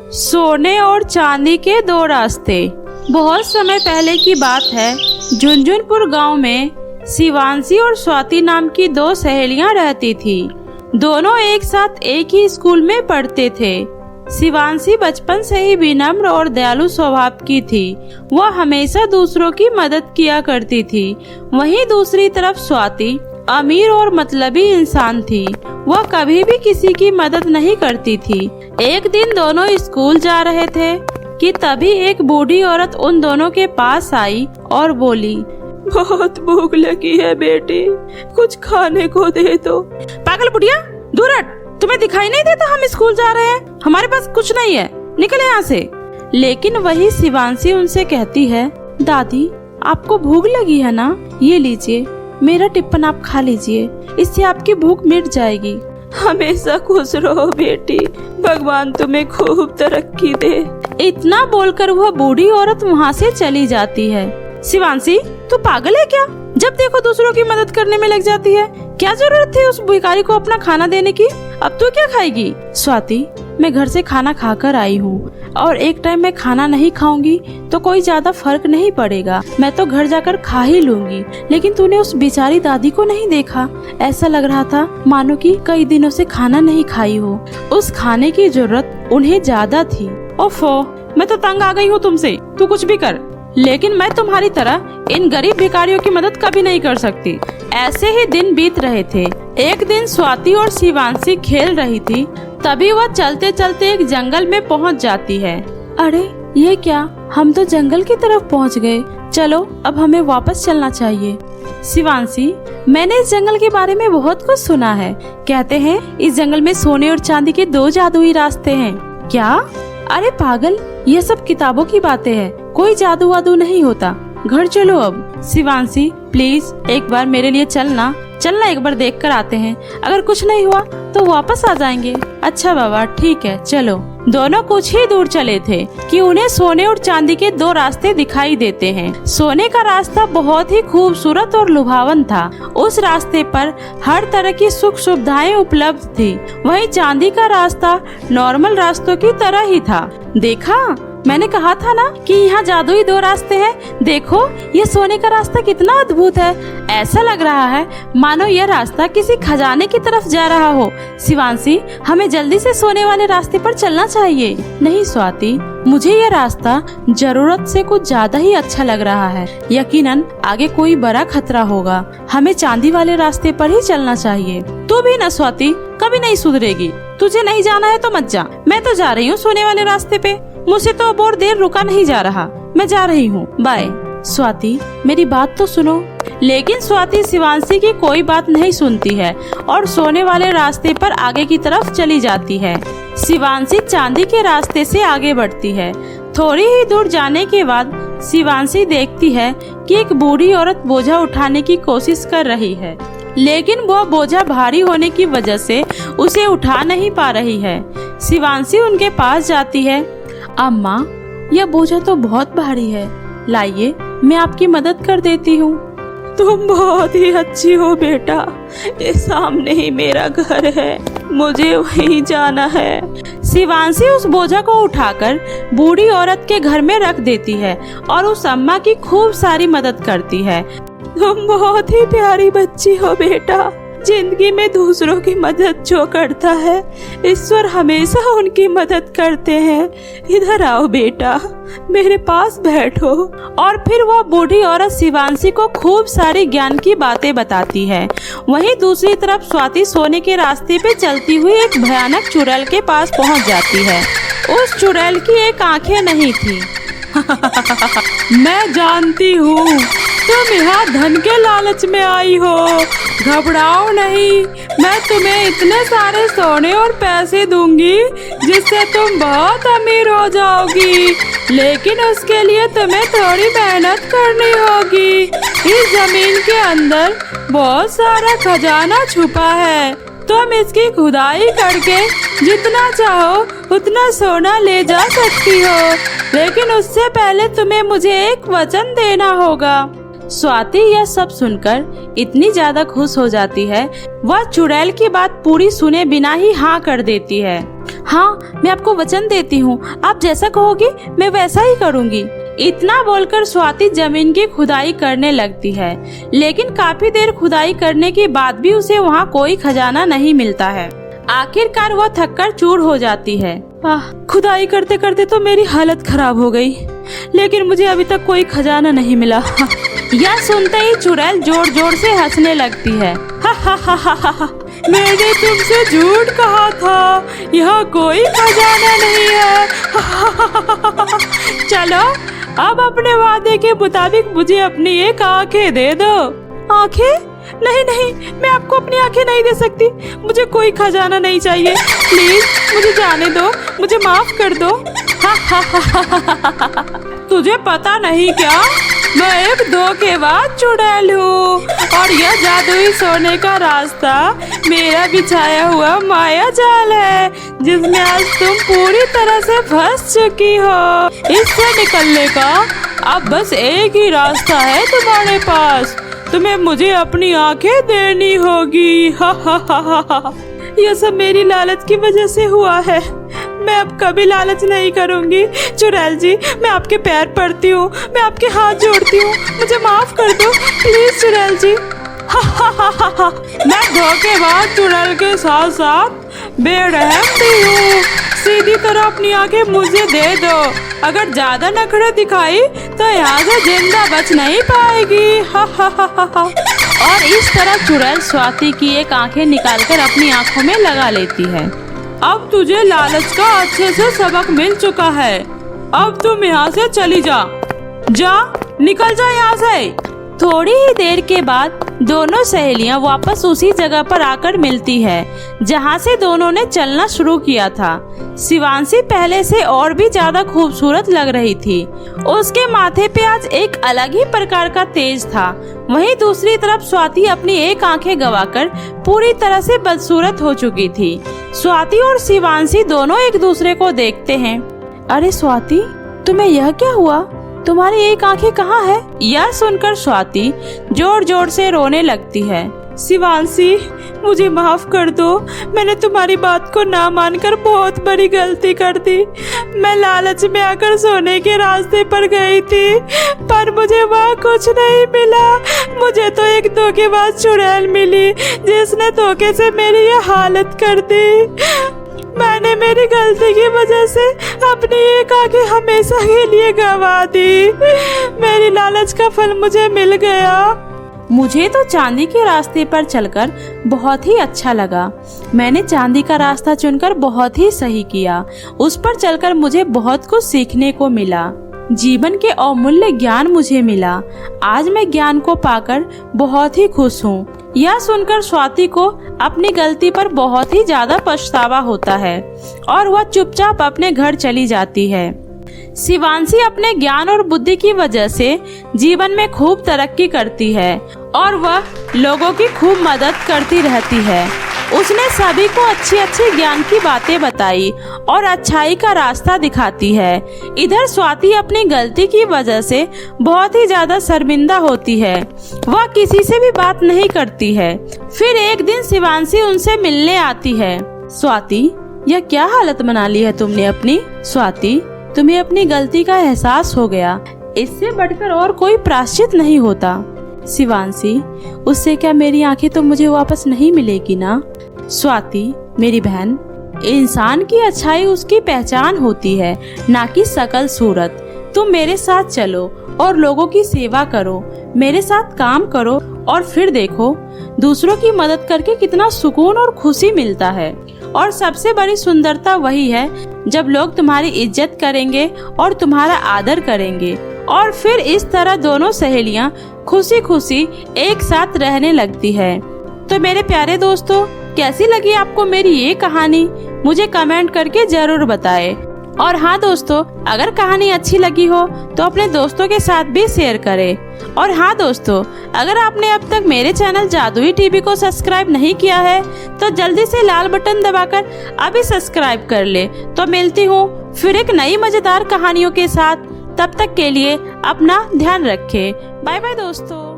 सोने और चांदी के दो रास्ते। बहुत समय पहले की बात है। झुंझुनपुर गांव में शिवांशी और स्वाति नाम की दो सहेलियां रहती थी। दोनों एक साथ एक ही स्कूल में पढ़ते थे। शिवांशी बचपन से ही विनम्र और दयालु स्वभाव की थी। वह हमेशा दूसरों की मदद किया करती थी। वहीं दूसरी तरफ स्वाति अमीर और मतलबी इंसान थी। वह कभी भी किसी की मदद नहीं करती थी। एक दिन दोनों स्कूल जा रहे थे कि तभी एक बूढ़ी औरत उन दोनों के पास आई और बोली, बहुत भूख लगी है बेटी, कुछ खाने को दे दो। पागल बुढ़िया, दूर हट। तुम्हें दिखाई नहीं देता हम स्कूल जा रहे हैं? हमारे पास कुछ नहीं है, निकल यहाँ से। लेकिन वही शिवांशी उनसे कहती है, दादी आपको भूख लगी है ना, ये लीजिए, मेरा टिफिन आप खा लीजिए, इससे आपकी भूख मिट जाएगी। हमेशा खुश रहो बेटी, भगवान तुम्हें खूब तरक्की दे। इतना बोलकर वह बूढ़ी औरत वहाँ से चली जाती है। शिवांशी, तू पागल है क्या? जब देखो दूसरों की मदद करने में लग जाती है। क्या जरूरत थी उस भिखारी को अपना खाना देने की? अब तू क्या खाएगी? स्वाति, मैं घर से खाना खाकर आई हूँ और एक टाइम मैं खाना नहीं खाऊंगी तो कोई ज्यादा फर्क नहीं पड़ेगा। मैं तो घर जाकर खा ही लूंगी। लेकिन तूने उस बेचारी दादी को नहीं देखा? ऐसा लग रहा था मानो कि कई दिनों से खाना नहीं खाई हो। उस खाने की जरूरत उन्हें ज्यादा थी। ओफो, मैं तो तंग आ गई हूँ तुमसे। तू कुछ भी कर, लेकिन मैं तुम्हारी तरह इन गरीब भिखारियों की मदद कभी नहीं कर सकती। ऐसे ही दिन बीत रहे थे। एक दिन स्वाति और शिवांशी खेल रही थी। तभी वह चलते चलते एक जंगल में पहुंच जाती है। अरे ये क्या, हम तो जंगल की तरफ पहुंच गए। चलो अब हमें वापस चलना चाहिए। शिवांशी, मैंने इस जंगल के बारे में बहुत कुछ सुना है। कहते हैं इस जंगल में सोने और चांदी के दो जादुई रास्ते हैं। क्या? अरे पागल, ये सब किताबों की बातें हैं, कोई जादू वादू नहीं होता। घर चलो अब। शिवांशी प्लीज एक बार मेरे लिए चलना एक बार देख कर आते हैं। अगर कुछ नहीं हुआ तो वापस आ जाएंगे। अच्छा बाबा, ठीक है, चलो। दोनों कुछ ही दूर चले थे कि उन्हें सोने और चांदी के दो रास्ते दिखाई देते हैं। सोने का रास्ता बहुत ही खूबसूरत और लुभावन था। उस रास्ते पर हर तरह की सुख सुविधाएं उपलब्ध थी। वहीं चांदी का रास्ता नॉर्मल रास्तों की तरह ही था। देखा, मैंने कहा था ना कि यहाँ जादुई दो रास्ते हैं। देखो, ये सोने का रास्ता कितना अद्भुत है। ऐसा लग रहा है मानो यह रास्ता किसी खजाने की तरफ जा रहा हो। शिवांशी, हमें जल्दी से सोने वाले रास्ते पर चलना चाहिए। नहीं स्वाति, मुझे यह रास्ता जरूरत से कुछ ज्यादा ही अच्छा लग रहा है। यकीनन आगे कोई बड़ा खतरा होगा। हमें चांदी वाले रास्ते पर ही चलना चाहिए। तू भी ना स्वाति, कभी नहीं सुधरेगी। तुझे नहीं जाना है तो मत जा। मैं तो जा रही हूँ सोने वाले रास्ते पे। मुझसे तो अब और देर रुका नहीं जा रहा। मैं जा रही हूँ, बाय। स्वाति, मेरी बात तो सुनो। लेकिन स्वाति शिवांशी की कोई बात नहीं सुनती है और सोने वाले रास्ते पर आगे की तरफ चली जाती है। शिवांशी चांदी के रास्ते से आगे बढ़ती है। थोड़ी ही दूर जाने के बाद शिवांशी देखती है कि एक बूढ़ी औरत बोझा उठाने की कोशिश कर रही है, लेकिन वह बोझा भारी होने की वजह से उसे उठा नहीं पा रही है। शिवांशी उनके पास जाती है। अम्मा, यह बोझा तो बहुत भारी है, लाइए मैं आपकी मदद कर देती हूँ। तुम बहुत ही अच्छी हो बेटा, ये सामने ही मेरा घर है, मुझे वहीं जाना है। शिवांशी उस बोझा को उठाकर बूढ़ी औरत के घर में रख देती है और उस अम्मा की खूब सारी मदद करती है। तुम बहुत ही प्यारी बच्ची हो बेटा। जिंदगी में दूसरों की मदद जो करता है, ईश्वर हमेशा उनकी मदद करते हैं। इधर आओ बेटा, मेरे पास बैठो। और फिर वह बूढ़ी औरत शिवांशी को खूब सारी ज्ञान की बातें बताती है। वहीं दूसरी तरफ स्वाति सोने के रास्ते पे चलती हुई एक भयानक चुड़ैल के पास पहुंच जाती है। उस चुड़ैल की एक आंखें नहीं थी। मैं जानती हूँ तुम यहाँ धन के लालच में आई हो। घबराओ नहीं, मैं तुम्हें इतने सारे सोने और पैसे दूंगी जिससे तुम बहुत अमीर हो जाओगी। लेकिन उसके लिए तुम्हें थोड़ी मेहनत करनी होगी। इस जमीन के अंदर बहुत सारा खजाना छुपा है। तुम इसकी खुदाई करके जितना चाहो उतना सोना ले जा सकती हो, लेकिन उससे पहले तुम्हें मुझे एक वचन देना होगा। स्वाति यह सब सुनकर इतनी ज्यादा खुश हो जाती है, वह चुड़ैल की बात पूरी सुने बिना ही हाँ कर देती है। हाँ, मैं आपको वचन देती हूँ, आप जैसा कहोगी मैं वैसा ही करूँगी। इतना बोलकर स्वाति जमीन की खुदाई करने लगती है, लेकिन काफी देर खुदाई करने के बाद भी उसे वहाँ कोई खजाना नहीं मिलता है। आखिरकार वह थककर चूर हो जाती है। खुदाई करते करते तो मेरी हालत खराब हो गई, लेकिन मुझे अभी तक कोई खजाना नहीं मिला। यह सुनते ही चुड़ैल जोर जोर से हंसने लगती है। मैंने तुमसे झूठ कहा था, यहाँ कोई खजाना नहीं है। चलो अब अपने वादे के मुताबिक मुझे अपनी एक आंखें दे दो। आंखें? नहीं नहीं, मैं आपको अपनी आंखें नहीं दे सकती। मुझे कोई खजाना नहीं चाहिए, प्लीज मुझे जाने दो, मुझे माफ कर दो। तुझे पता नहीं क्या, मैं एक धोखेबाज चुड़ैल हूँ और यह जादुई सोने का रास्ता मेरा बिछाया हुआ माया जाल है, जिसमें आज तुम पूरी तरह से फंस चुकी हो। इससे निकलने का अब बस एक ही रास्ता है तुम्हारे पास, तुम्हें मुझे अपनी आंखें देनी होगी। यह सब मेरी लालच की वजह से हुआ है, मैं अब कभी लालच नहीं करूंगी। चुड़ैल जी, मैं आपके पैर पड़ती हूँ, मैं आपके हाथ जोड़ती हूँ, मुझे माफ कर दो प्लीज चुड़ैल जी। मैं धोखेबाज चुड़ैल के साथ साथ बेरहम भी हूँ। सीधी तरह अपनी आंखें मुझे दे दो, अगर ज्यादा नखरे दिखाई तो यहाँ से जिंदा बच नहीं पाएगी। और इस तरह चुड़ैल स्वाति की एक आंखें निकालकर अपनी आंखों में लगा लेती है। अब तुझे लालच का अच्छे से सबक मिल चुका है, अब तुम यहाँ से चली जा, निकल जा यहाँ से। थोड़ी ही देर के बाद दोनों सहेलियां वापस उसी जगह पर आकर मिलती है जहां से दोनों ने चलना शुरू किया था। शिवांशी पहले से और भी ज्यादा खूबसूरत लग रही थी। उसके माथे पे आज एक अलग ही प्रकार का तेज था। वहीं दूसरी तरफ स्वाति अपनी एक आंखें गंवाकर पूरी तरह से बदसूरत हो चुकी थी। स्वाति और शिवांशी दोनों एक दूसरे को देखते हैं। अरे स्वाति, तुम्हें यह क्या हुआ? तुम्हारी एक आंखें कहाँ है? यह सुनकर स्वाति जोर जोर से रोने लगती है। शिवांशी, मुझे माफ कर दो, मैंने तुम्हारी बात को ना मानकर बहुत बड़ी गलती कर दी। मैं लालच में आकर सोने के रास्ते पर गई थी, पर मुझे वहाँ कुछ नहीं मिला। मुझे तो एक धोखेबाज चुड़ैल मिली जिसने धोखे से मेरी ये हालत कर दी। मैंने मेरी गलती की वजह से अपनी एक आंखें हमेशा के लिए गंवा दी। मेरी लालच का फल मुझे मिल गया। मुझे तो चांदी के रास्ते पर चलकर बहुत ही अच्छा लगा। मैंने चांदी का रास्ता चुनकर बहुत ही सही किया। उस पर चलकर मुझे बहुत कुछ सीखने को मिला। जीवन के अमूल्य ज्ञान मुझे मिला। आज मैं ज्ञान को पाकर बहुत ही खुश हूँ। यह सुनकर स्वाति को अपनी गलती पर बहुत ही ज्यादा पछतावा होता है और वह चुपचाप अपने घर चली जाती है। शिवांशी अपने ज्ञान और बुद्धि की वजह से जीवन में खूब तरक्की करती है और वह लोगों की खूब मदद करती रहती है। उसने सभी को अच्छी अच्छी ज्ञान की बातें बताई और अच्छाई का रास्ता दिखाती है। इधर स्वाति अपनी गलती की वजह से बहुत ही ज्यादा शर्मिंदा होती है। वह किसी से भी बात नहीं करती है। फिर एक दिन शिवांशी उनसे मिलने आती है। स्वाति, यह क्या हालत बना ली है तुमने अपनी? स्वाति, तुम्हें अपनी गलती का एहसास हो गया, इससे बढ़कर और कोई प्रायश्चित नहीं होता। शिवांशी, उससे क्या मेरी आंखें तो मुझे वापस नहीं मिलेगी ना? स्वाति, मेरी बहन, इंसान की अच्छाई उसकी पहचान होती है, ना कि शकल सूरत। तुम मेरे साथ चलो और लोगों की सेवा करो, मेरे साथ काम करो और फिर देखो दूसरों की मदद करके कितना सुकून और खुशी मिलता है। और सबसे बड़ी सुंदरता वही है जब लोग तुम्हारी इज्जत करेंगे और तुम्हारा आदर करेंगे। और फिर इस तरह दोनों सहेलियां खुशी खुशी एक साथ रहने लगती है। तो मेरे प्यारे दोस्तों, कैसी लगी आपको मेरी ये कहानी? मुझे कमेंट करके जरूर बताएं। और हाँ दोस्तों, अगर कहानी अच्छी लगी हो तो अपने दोस्तों के साथ भी शेयर करें। और हाँ दोस्तों, अगर आपने अब तक मेरे चैनल जादुई टीवी को सब्सक्राइब नहीं किया है तो जल्दी से लाल बटन दबाकर अभी सब्सक्राइब कर ले। तो मिलती हूँ फिर एक नई मजेदार कहानियों के साथ। तब तक के लिए अपना ध्यान रखें। बाय बाय दोस्तों।